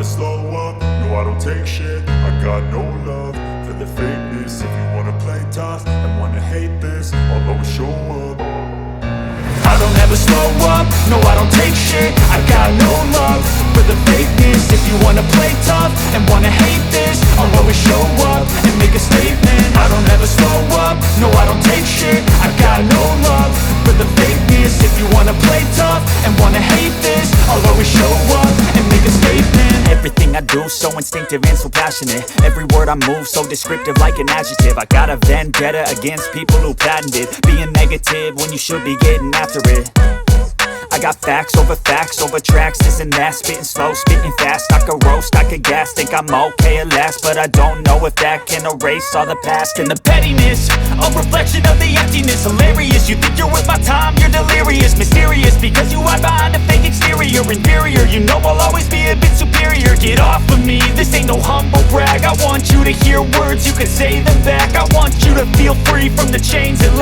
slow up, no I don't take shit. I got no love for the fakeness. If you wanna play tough and wanna hate this, I'll always show up. I don't ever slow up, no I don't take shit. I got no love for the fakeness. If you wanna play tough and wanna hate this, I'll always show up and make a statement. I don't ever slow up, no I don't take shit. I got no love for the fakeness. If you wanna play tough and wanna hate this, I'll always show up and make a statement. Everything I do so instinctive and so passionate. Every word I move so descriptive like an adjective. I got a vendetta against people who patented being negative when you should be getting after it. I got facts over tracks, this and that. Spitting slow, spitting fast, I could roast, I could gas. Think I'm okay at last, but I don't know if that can erase all the past. And the pettiness, a reflection of the emptiness. Hilarious, you think you're worth my time, you're delirious. Mysterious, because you hide behind a fake exterior. Inferior, you know I'll always be a bit superior. Get off of me, this ain't no humble brag. I want you to hear words, you can say them back. I want you to feel free from the chains that